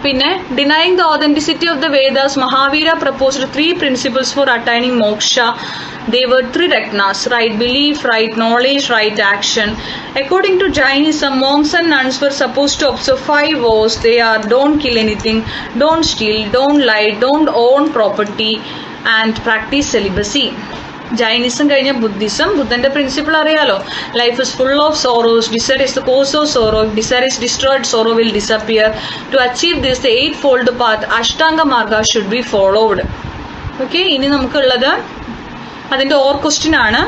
പിന്നെ denying the authenticity of the Vedas, Mahavira proposed 3 principles for attaining moksha. They were 3 ratnas: right belief, right knowledge, right action. According to Jainism, monks and nuns were supposed to observe 5 vows. They are: don't kill anything, don't steal, don't lie, don't own property, and practice celibacy. Jainism കഴിഞ്ഞ Buddhism, ബുദ്ധന്റെ principle അറിയാലോ. Life is full of sorrows, desire is the cause of sorrow, if desire is destroyed sorrow will disappear. To achieve this the 8-fold path Ashtanga Marga should B followed. Okay, ഇനി നമുക്കുള്ളത് അതിന്റെ or question ആണ്.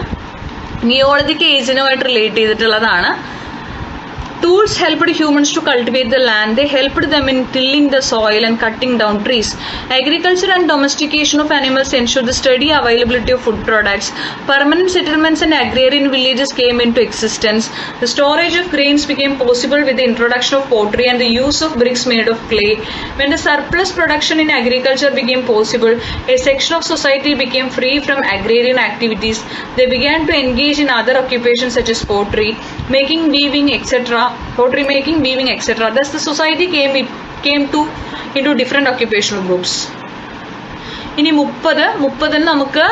നിയോളജിക്ക് ഏജിനുമായിട്ട് relate ചെയ്തിട്ടുള്ളതാണ്. Tools helped humans to cultivate the land. They helped them in tilling the soil and cutting down trees. Agriculture and domestication of animals ensured the steady availability of food products. Permanent settlements and agrarian villages came into existence. The storage of grains became possible with the introduction of pottery and the use of bricks made of clay. When the surplus production in agriculture became possible, a section of society became free from agrarian activities. They began to engage in other occupations such as pottery making, weaving, etc. Pottery making, weaving, etc. Thus, the society came into different occupational groups. ഇനി 30 നമുക്ക്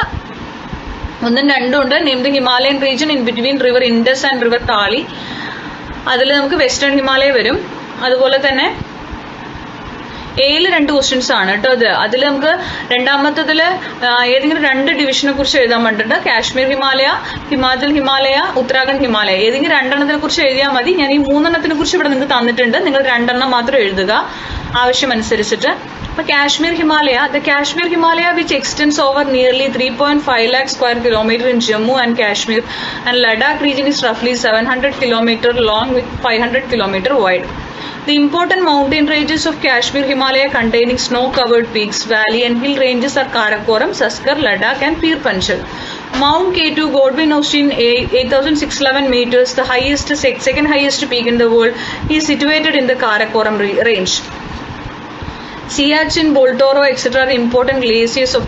1-2 ഉണ്ട്. Name the Himalayan region in between river Indus and river Kali. അതിൽ നമുക്ക് western Himalaya വരും. അതുപോലെ തന്നെ ഏഴില് 2 questions ആണ് കേട്ടോ. അതിൽ നമുക്ക് രണ്ടാമത്തതിൽ ഏതെങ്കിലും 2 ഡിവിഷനെ കുറിച്ച് എഴുതാൻ വേണ്ടിയിട്ട് കാശ്മീർ ഹിമാലയ, ഹിമാചൽ ഹിമാലയ, ഉത്തരാഖണ്ഡ് ഹിമാലയ ഏതെങ്കിലും 2 എണ്ണത്തിനെ കുറിച്ച് എഴുതിയാൽ മതി. ഞാൻ ഈ 3 എണ്ണത്തിനെ കുറിച്ച് ഇവിടെ നിങ്ങൾക്ക് തന്നിട്ടുണ്ട്. നിങ്ങൾ 2 എണ്ണം മാത്രം എഴുതുക ആവശ്യമനുസരിച്ചിട്ട്. അപ്പൊ Kashmir Himalaya, the Kashmir Himalaya which extends over nearly 3.5 lakh square kilometer in Jammu and Kashmir and Ladakh region is roughly 700 km long with 500 km wide. The important mountain ranges of Kashmir Himalaya containing snow-covered peaks, valley and hill ranges are Karakoram, Saskar, Ladakh and Pir Panchal. Mount K2, Godwin Austen, 8,611 meters, the second highest peak in the world, is situated in the Karakoram range. Siachen, Boltoro, etc. are important glaciers of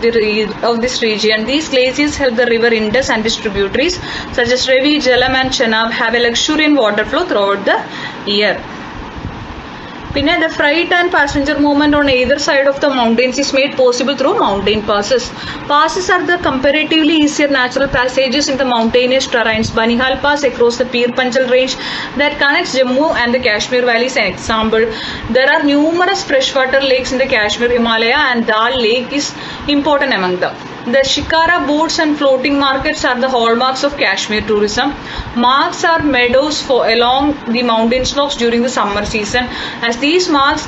this region. These glaciers help the river Indus and its tributaries such as Ravi, Jhelum and Chenab have a luxuriant water flow throughout the year. പിന്നെ the freight and passenger movement on either side of the mountains is made possible through mountain passes. Passes are the comparatively easier natural passages in the mountainous terrains. Banihal Pass across the Pir Panchal range that connects Jammu and the Kashmir Valley is an example. There are numerous freshwater lakes in the Kashmir Himalaya and Dal Lake is important among them. The shikara boats and floating markets are the hallmarks of Kashmir tourism. Marks are meadows along the mountain slopes during the summer season. As these marks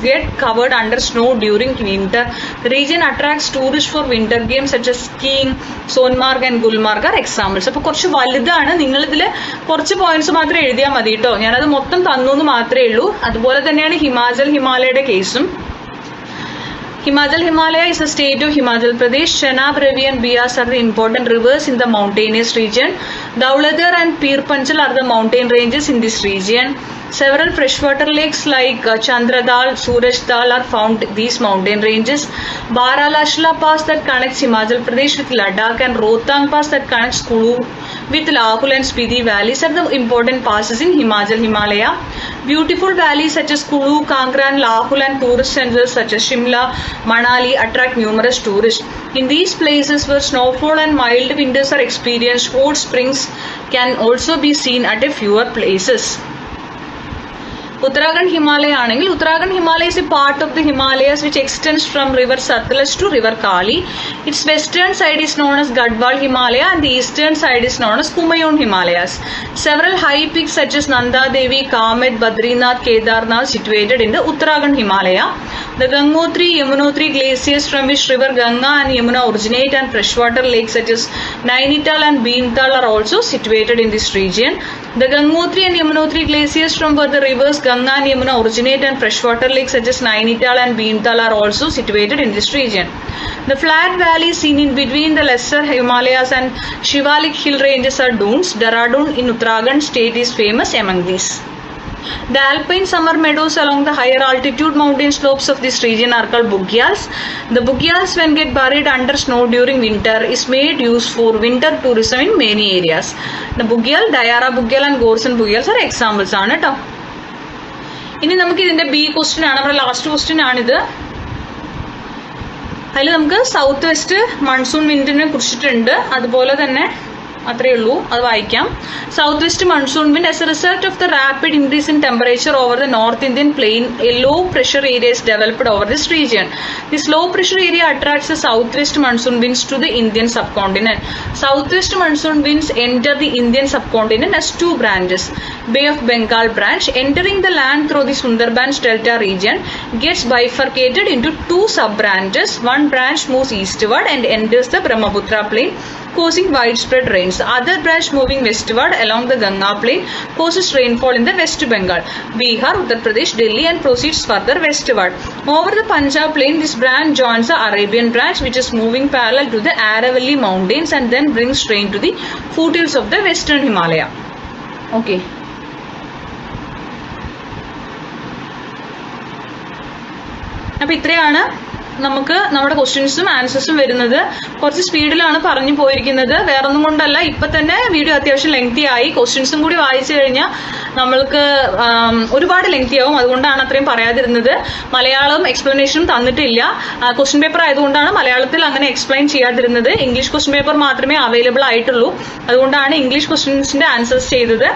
get covered under snow during winter, the region attracts tourists for winter games such as skiing. Sonmarg and Gulmarg are examples. അപ്പോൾ കുറച്ച് വലുതാണ്. നിങ്ങളിതിൽ കുറച്ച് points മാത്രമേ എഴുതിയാൽ മതി കേട്ടോ. ഞാനത് മൊത്തം തന്നു എന്ന് മാത്രമേ ഉള്ളൂ. അതുപോലെ തന്നെയാണ് ഹിമാചൽ ഹിമാലയയുടെ കേസും. Himachal Himalaya is a state of Himachal Pradesh. Chenab, Ravi and Beas are the important rivers in the mountainous region. Dauladhar and Pir Panchal are the mountain ranges in this region. Several freshwater lakes like Chandradal, Surajdal are found in these mountain ranges. Baralashla Pass that connects Himachal Pradesh with Ladakh and Rohtang Pass that connects Kulu with Lahul and Spiti valleys are the important passes in Himachal Himalaya. Beautiful valleys such as Kulu, Kangra and Lahul and tourist centers such as Shimla, Manali attract numerous tourists. In these places where snowfall and mild winters are experienced, hot springs can also be seen at a fewer places. Uttarakhand Himalaya ആണെങ്കിൽ Uttarakhand Himalaya is a part of the Himalayas which extends from river Satluj to river Kali. Its western side is known as Gadwal Himalaya and the eastern side is known as Kumayon Himalayas. Several high peaks such as Nanda Devi, Kamet, Badrinath, Kedarnath situated in the Uttarakhand Himalaya. The Gangotri, Yamunotri glaciers from which river Ganga and Yamuna originate and freshwater lakes such as Nainital and Bhimtal are also situated in this region. The Gangotri and Yamunotri glaciers from where the rivers Ganga and Yamuna originate and freshwater lakes such as Nainital and Bhimtal are also situated in this region. The flat valleys seen in between the lesser Himalayas and Shivalik hill ranges are dunes. Dehradun in Uttarakhand state is famous among these. The alpine summer meadows along the higher altitude mountain slopes of this region are called bugyals. The bugyals when get buried under snow during winter is made use for winter tourism in many areas. The bugyal, Dayara bugyal and Gorsan bugyals are examples ആണ് ട്ടോ. ഇനി നമുക്ക് ഇതിന്റെ B question ആണ്, നമ്മുടെ last question ആണിത്. അതിൽ നമുക്ക് സൗത്ത് വെസ്റ്റ് മൺസൂൺ വിൻഡിനെ കുറിച്ചിട്ടുണ്ട്. അതുപോലെ തന്നെ അത്രയേ ഉള്ളൂ, അത് വായിക്കാം. South west monsoon wind as a result of the rapid increase in temperature over the North Indian plain, a low pressure area is developed over this region. This low pressure area attracts the southwest monsoon winds to the Indian subcontinent. Southwest monsoon winds enter the Indian subcontinent as two branches. Bay of Bengal branch entering the land through the Sundarbans Delta region gets bifurcated into two sub branches. One branch moves eastward and enters the Brahmaputra plain, causing widespread rains. The other branch moving westward along the Ganga plain causes rainfall in the West Bengal, Bihar, Uttar Pradesh, Delhi and proceeds further westward. Over the Punjab plain, this branch joins the Arabian branch which is moving parallel to the Aravalli mountains and then brings rain to the foothills of the western Himalaya. Okay. അപ്പോൾ ഇത്രയാണ് നമുക്ക് നമ്മുടെ ക്വസ്റ്റ്യൻസും ആൻസേഴ്സും വരുന്നത്. കുറച്ച് സ്പീഡിലാണ് പറഞ്ഞു പോയിരിക്കുന്നത്, വേറൊന്നും കൊണ്ടല്ല. ഇപ്പൊ തന്നെ വീഡിയോ അത്യാവശ്യം ലെങ്തി ആയി. ക്വസ്റ്റ്യൻസും കൂടി വായിച്ചു കഴിഞ്ഞാൽ നമ്മൾക്ക് ഒരുപാട് ലെങ്തി ആവും. അതുകൊണ്ടാണ് അത്രയും പറയാതിരുന്നത്. മലയാളം എക്സ്പ്ലനേഷനും തന്നിട്ടില്ല. ക്വസ്റ്റ്യൻ പേപ്പർ ആയതുകൊണ്ടാണ് മലയാളത്തിൽ അങ്ങനെ എക്സ്പ്ലെയിൻ ചെയ്യാതിരുന്നത്. ഇംഗ്ലീഷ് ക്വസ്റ്റ്യൻ പേപ്പർ മാത്രമേ അവൈലബിൾ ആയിട്ടുള്ളൂ. അതുകൊണ്ടാണ് ഇംഗ്ലീഷ് ക്വസ്റ്റ്യൻസിന്റെ ആൻസേഴ്സ് ചെയ്തത്.